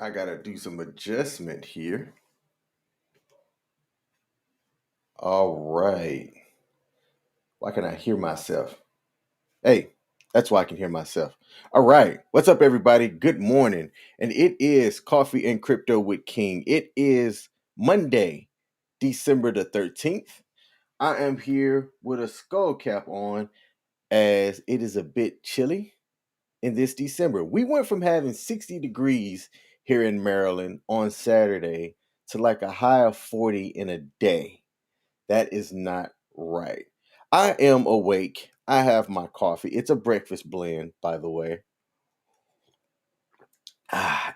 I gotta do some adjustment here. All right. Why can I hear myself? Hey, that's why I can hear myself. All right. What's up, everybody? Good morning. And it is Coffee and Crypto with King. It is Monday, December the 13th. I am here with a skull cap on as it is a bit chilly in this December. We went from having 60 degrees here in Maryland on Saturday to like a high of 40 in a day. That is not right. I am awake. I have my coffee. It's a breakfast blend, by the way.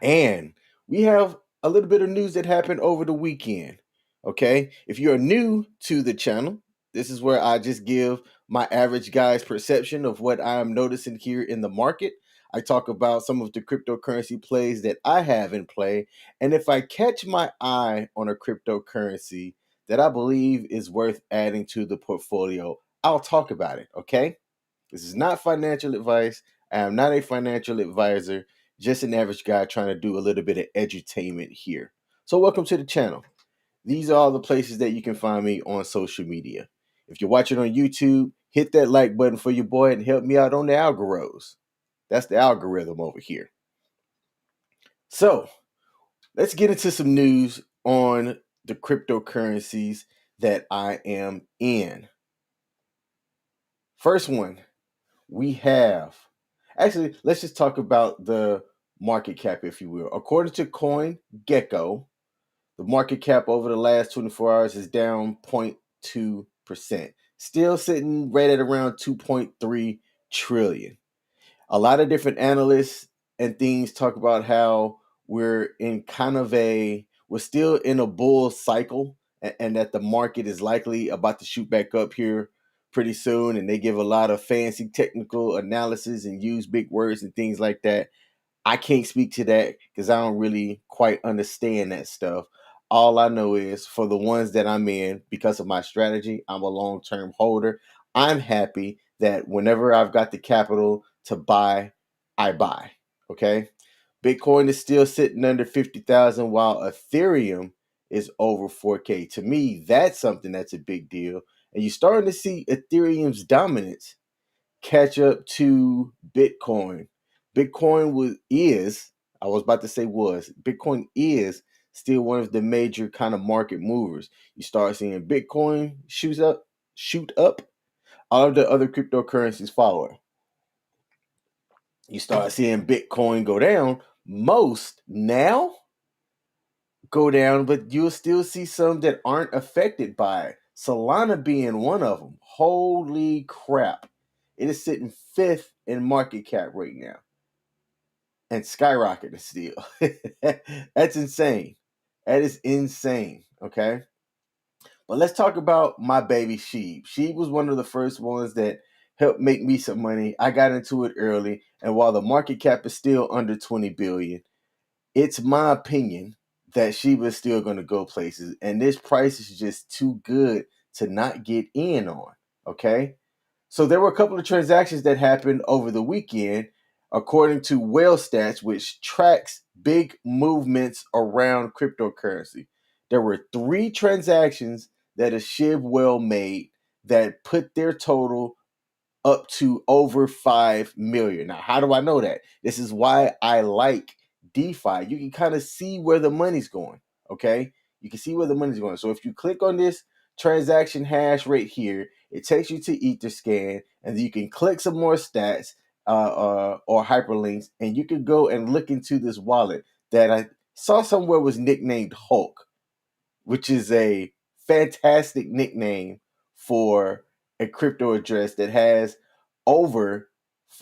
And we have a little bit of news that happened over the weekend. Okay. If you're new to the channel, this is where I just give my average guy's perception of what I'm noticing here in the market. I talk about some of the cryptocurrency plays that I have in play. And if I catch my eye on a cryptocurrency that I believe is worth adding to the portfolio, I'll talk about it. Okay. This is not financial advice. I am not a financial advisor, just an average guy trying to do a little bit of edutainment here. So, welcome to the channel. These are all the places that you can find me on social media. If you're watching on YouTube, hit that like button for your boy and help me out on the algorithms. That's the algorithm over here. So, let's get into some news on the cryptocurrencies that I am in. First one, we have actually, let's just talk about the market cap, if you will. According to CoinGecko, the market cap over the last 24 hours is down 0.2%, still sitting right at around 2.3 trillion. A lot of different analysts and things talk about how we're still in a bull cycle, and that the market is likely about to shoot back up here pretty soon. And they give a lot of fancy technical analysis and use big words and things like that. I can't speak to that because I don't really quite understand that stuff. All I know is for the ones that I'm in, because of my strategy, I'm a long term holder. I'm happy that whenever I've got the capital to buy, I buy. Okay. Bitcoin is still sitting under 50,000 while Ethereum is over 4K. To me, that's something that's a big deal. And you're starting to see Ethereum's dominance catch up to Bitcoin. I was about to say Bitcoin is still one of the major kind of market movers. You start seeing Bitcoin shoot up, all of the other cryptocurrencies follow it. You start seeing Bitcoin go down. Most now go down, but you'll still see some that aren't affected by it. Solana being one of them. Holy crap. It is sitting fifth in market cap right now and skyrocketing still. That's insane. That is insane. Okay. But let's talk about my baby SHIB. SHIB was one of the first ones that helped make me some money. I got into it early, and while the market cap is still under 20 billion, it's my opinion that SHIB is still going to go places, and this price is just too good to not get in on. Okay. So there were a couple of transactions that happened over the weekend, according to Whale Stats, which tracks big movements around cryptocurrency. There were three transactions that a SHIB whale made that put their total up to over 5 million. Now, how do I know that? This is why I like DeFi. You can kind of see where the money's going. Okay. You can see where the money's going. So if you click on this transaction hash right here, it takes you to Etherscan, and you can click some more stats or hyperlinks, and you can go and look into this wallet that I saw somewhere was nicknamed Hulk, which is a fantastic nickname for a crypto address that has over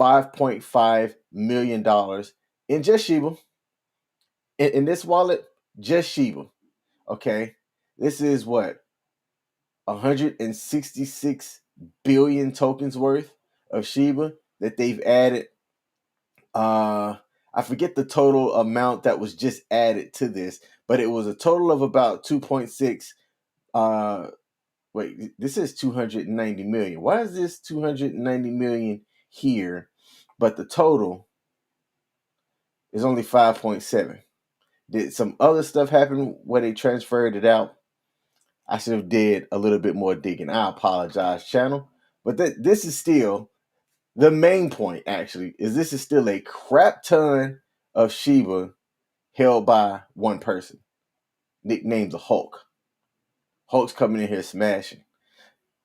$5.5 million in just Shiba. In this wallet, just Shiba. Okay. This is what? 166 billion tokens worth of Shiba that they've added. I forget the total amount that was just added to this, but it was a total of about 2.6. Wait, this is 290 million. Why is this 290 million here, but the total is only 5.7? Did some other stuff happen where they transferred it out? I should have did a little bit more digging. I apologize, channel. But this is still the main point, actually, is this is still a crap ton of Shiba held by one person, nicknamed the Hulk. Hulk's coming in here smashing.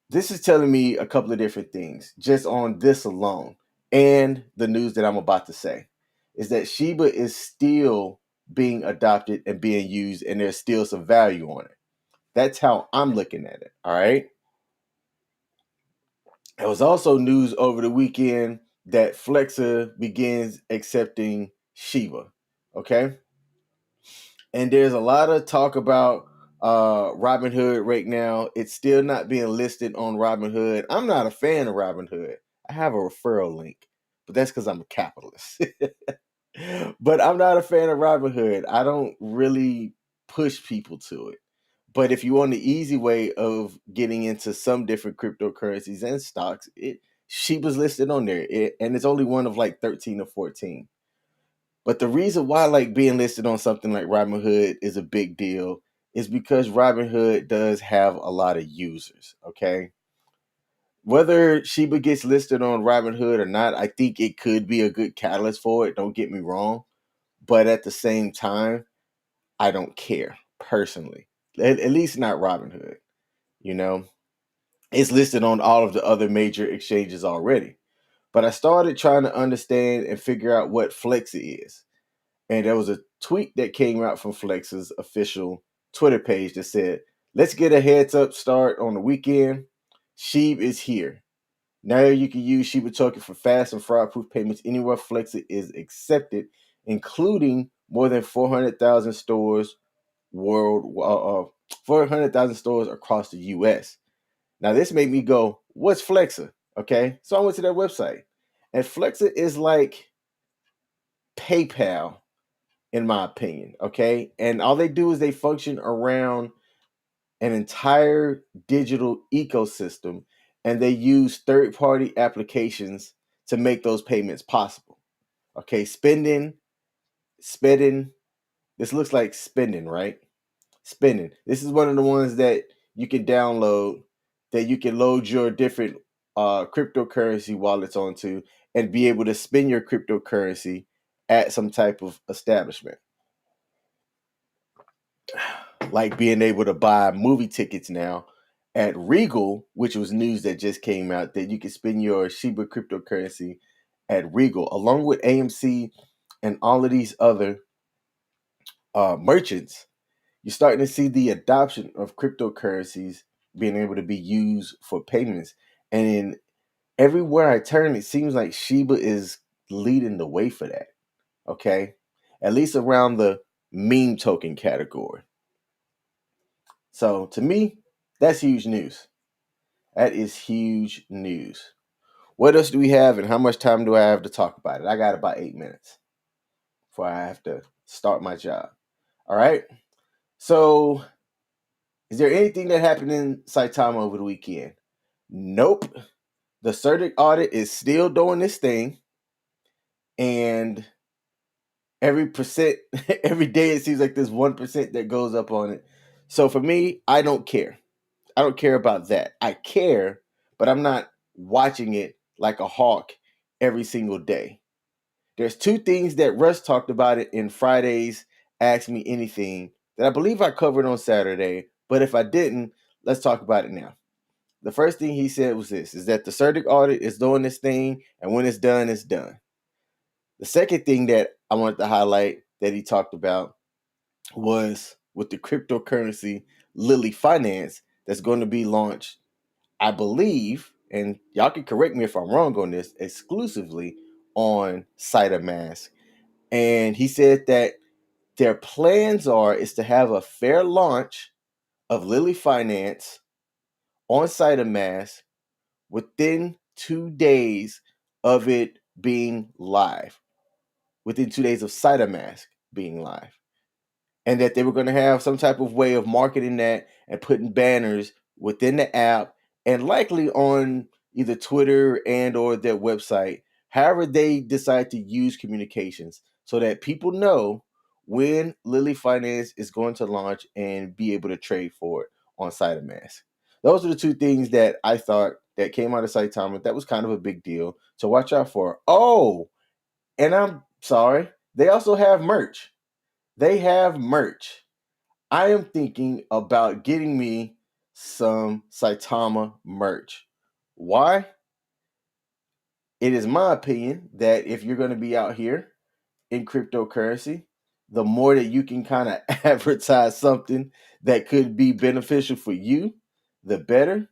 This is telling me a couple of different things just on this alone, and the news that I'm about to say is that Shiba is still being adopted and being used, and there's still some value on it. That's how I'm looking at it. All right. There was also news over the weekend that Flexa begins accepting Shiba. Okay. And there's a lot of talk about Robinhood right now. It's still not being listed on Robinhood. I'm not a fan of Robinhood. I have a referral link, but that's because I'm a capitalist. But I'm not a fan of Robinhood. I don't really push people to it. But if you want the easy way of getting into some different cryptocurrencies and stocks, Shiba's listed on there, and it's only one of like 13 or 14. But the reason why like being listed on something like Robinhood is a big deal is because Robinhood does have a lot of users. Okay, whether Shiba gets listed on Robinhood or not, I think it could be a good catalyst for it. Don't get me wrong, but at the same time, I don't care personally. At least not Robinhood. You know, it's listed on all of the other major exchanges already. But I started trying to understand and figure out what Flexi is. And there was a tweet that came out from Flex's official Twitter page that said, "Let's get a heads up start on the weekend. SHIB is here. Now you can use Shiba token for fast and fraud-proof payments anywhere Flexi is accepted, including more than 400,000 stores 400,000 stores across the U.S." Now this made me go, "What's Flexa?" Okay, so I went to their website, and Flexa is like PayPal in my opinion. Okay. And all they do is they function around an entire digital ecosystem, and they use third party applications to make those payments possible. Okay. Spending. This looks like spending, right? Spending. This is one of the ones that you can download that you can load your different cryptocurrency wallets onto and be able to spend your cryptocurrency at some type of establishment, like being able to buy movie tickets now at Regal, which was news that just came out that you can spend your Shiba cryptocurrency at Regal, along with AMC and all of these other merchants. You're starting to see the adoption of cryptocurrencies being able to be used for payments. And in everywhere I turn, it seems like Shiba is leading the way for that. Okay. At least around the meme token category. So to me, that's huge news. That is huge news. What else do we have, and how much time do I have to talk about it? I got about 8 minutes before I have to start my job. All right. So, is there anything that happened in Saitama over the weekend? Nope. The CERTIC audit is still doing this thing, and every percent, every day it seems like there's 1% that goes up on it. So for me, I don't care. I don't care about that. I care, but I'm not watching it like a hawk every single day. There's two things that Russ talked about it in Friday's Ask Me Anything that I believe I covered on Saturday, but if I didn't, let's talk about it now. The first thing he said was this, is that the CERTIC audit is doing this thing, and when it's done, it's done. The second thing that I wanted to highlight that he talked about was with the cryptocurrency Lily Finance that's going to be launched, I believe, and y'all can correct me if I'm wrong on this, exclusively on SideMask. And he said that their plans is to have a fair launch of Lily Finance on SideMask within 2 days of it being live, within 2 days of SideMask being live. And that they were going to have some type of way of marketing that and putting banners within the app and likely on either Twitter and or their website, however they decide to use communications, so that people know when Lily Finance is going to launch and be able to trade for it on SideMask. Those are the two things that I thought that came out of Saitama that was kind of a big deal to watch out for. Oh, and I'm sorry, they also have merch. They have merch. I am thinking about getting me some Saitama merch. Why? It is my opinion that if you're going to be out here in cryptocurrency, the more that you can kind of advertise something that could be beneficial for you, the better.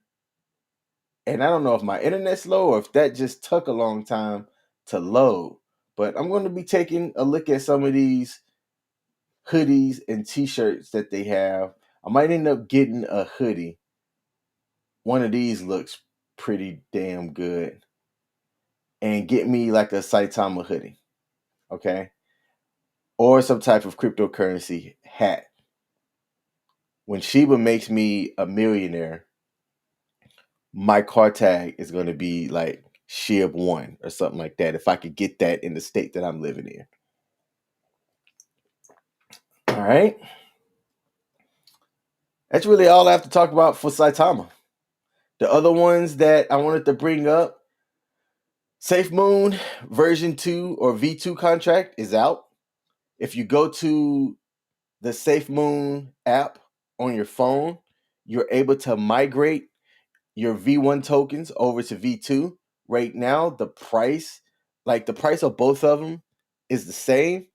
And I don't know if my internet's slow or if that just took a long time to load. But I'm going to be taking a look at some of these hoodies and t-shirts that they have. I might end up getting a hoodie. One of these looks pretty damn good. And get me like a Saitama hoodie. Okay? Or some type of cryptocurrency hat. When SHIB makes me a millionaire, my car tag is going to be like SHIB1 or something like that. If I could get that in the state that I'm living in. All right. That's really all I have to talk about for Saitama. The other ones that I wanted to bring up, Safemoon version 2 or V2 contract is out. If you go to the Safemoon app on your phone, you're able to migrate your V1 tokens over to V2. Right now, the price of both of them is the same.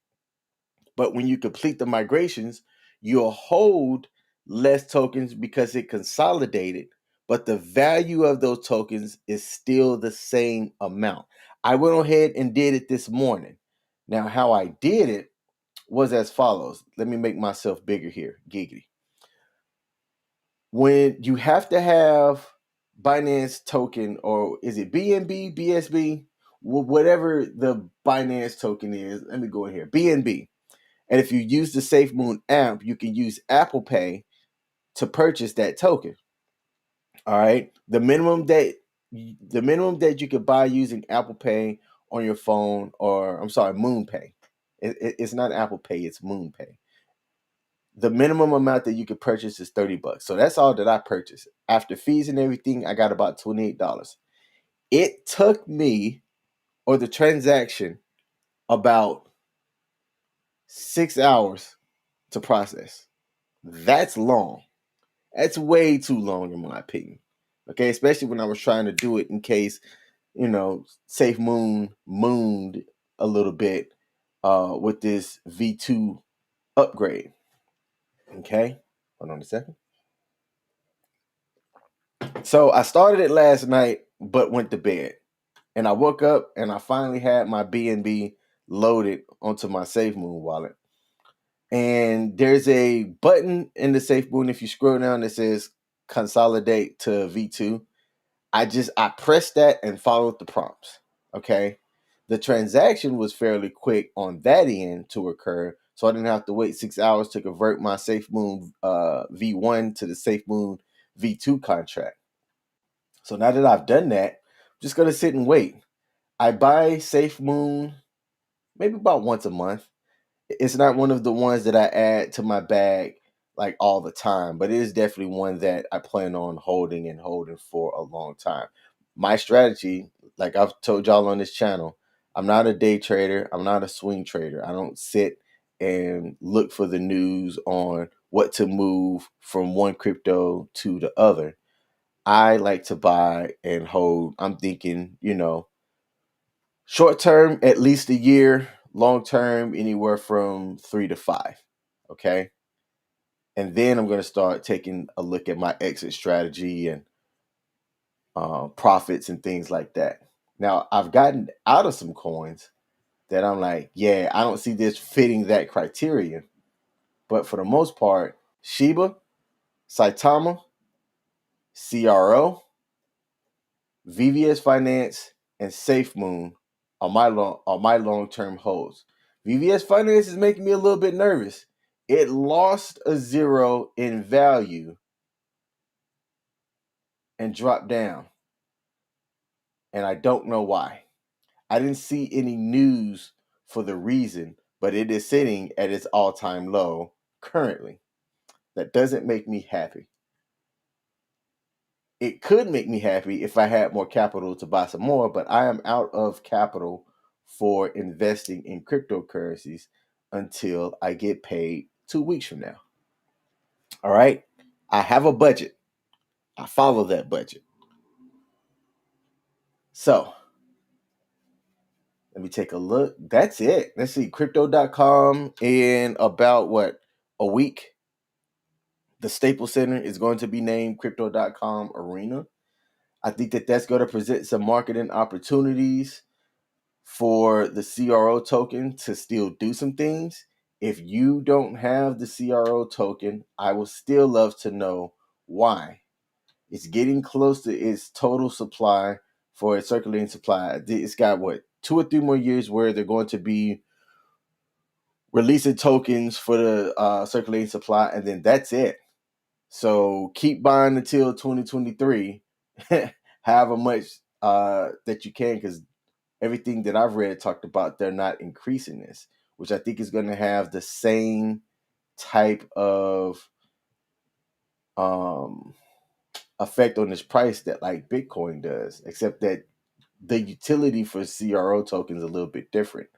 But when you complete the migrations, you'll hold less tokens because it consolidated, but the value of those tokens is still the same amount. I went ahead and did it this morning. Now, how I did it was as follows. Let me make myself bigger here. Giggity. When you have to have Binance token, or is it BNB, BSB, whatever the Binance token is, let me go in here. BNB. And if you use the Safemoon app, you can use Apple Pay to purchase that token. All right. The minimum that you could buy using Apple Pay on your phone, or I'm sorry, Moon Pay. It's not Apple Pay, it's Moon Pay. The minimum amount that you could purchase is $30. So that's all that I purchased. After fees and everything, I got about $28. It took me, or the transaction, about 6 hours to process. That's long. That's way too long in my opinion. Okay, especially when I was trying to do it in case, Safemoon mooned a little bit with this V2 upgrade. Okay, hold on a second. So I started it last night, but went to bed. And I woke up and I finally had my BNB loaded onto my Safemoon wallet. And there's a button in the Safemoon, if you scroll down, that says consolidate to V2. I pressed that and followed the prompts. Okay. The transaction was fairly quick on that end to occur. So I didn't have to wait 6 hours to convert my Safemoon V1 to the Safemoon V2 contract. So now that I've done that, I'm just gonna sit and wait. I buy Safemoon maybe about once a month. It's not one of the ones that I add to my bag like all the time, but it is definitely one that I plan on holding and holding for a long time. My strategy, like I've told y'all on this channel, I'm not a day trader. I'm not a swing trader. I don't sit and look for the news on what to move from one crypto to the other. I like to buy and hold. I'm thinking, short term, at least a year, long term, anywhere from 3 to 5. Okay. And then I'm going to start taking a look at my exit strategy and profits and things like that. Now, I've gotten out of some coins that I'm like, yeah, I don't see this fitting that criteria. But for the most part, Shiba, Saitama, CRO, VVS Finance, and SafeMoon are my long-term holds. VVS Finance is making me a little bit nervous. It lost a zero in value and dropped down, and I don't know why. I didn't see any news for the reason, but it is sitting at its all-time low currently. That doesn't make me happy. It could make me happy if I had more capital to buy some more, but I am out of capital for investing in cryptocurrencies until I get paid 2 weeks from now. All right. I have a budget. I follow that budget. So let me take a look. That's it. Let's see. Crypto.com in about what? A week. The Staples Center is going to be named Crypto.com Arena. I think that that's going to present some marketing opportunities for the CRO token to still do some things. If you don't have the CRO token, I would still love to know why. It's getting close to its total supply for its circulating supply. It's got what, 2 or 3 more years where they're going to be releasing tokens for the circulating supply, and then that's it. So keep buying until 2023, however much that you can, because everything that I've read talked about they're not increasing this, which I think is going to have the same type of effect on this price that like Bitcoin does, except that the utility for CRO tokens is a little bit different.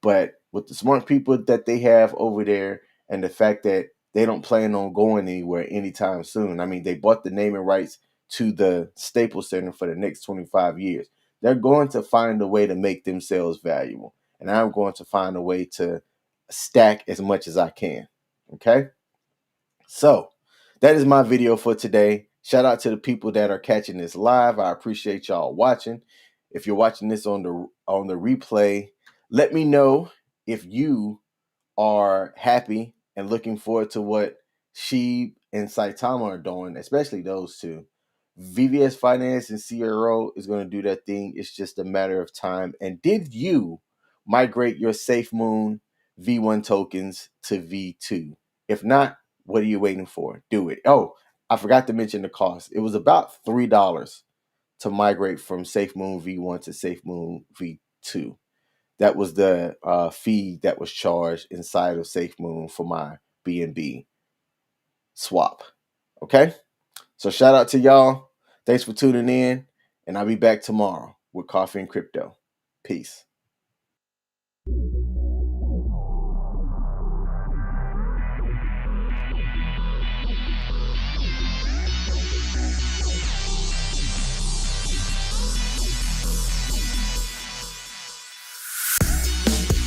But with the smart people that they have over there and the fact that they don't plan on going anywhere anytime soon. I mean, they bought the naming rights to the Staples Center for the next 25 years. They're going to find a way to make themselves valuable. And I'm going to find a way to stack as much as I can. Okay? So that is my video for today. Shout out to the people that are catching this live. I appreciate y'all watching. If you're watching this on the replay, let me know if you are happy and looking forward to what SHIB and Saitama are doing, especially those two. VVS Finance and CRO is going to do that thing. It's just a matter of time. And did you migrate your Safemoon V1 tokens to V2? If not, what are you waiting for? Do it. Oh, I forgot to mention the cost. It was about $3 to migrate from Safemoon V1 to Safemoon V2. That was the fee that was charged inside of Safemoon for my BNB swap. Okay? So shout out to y'all. Thanks for tuning in. And I'll be back tomorrow with Coffee and Crypto. Peace.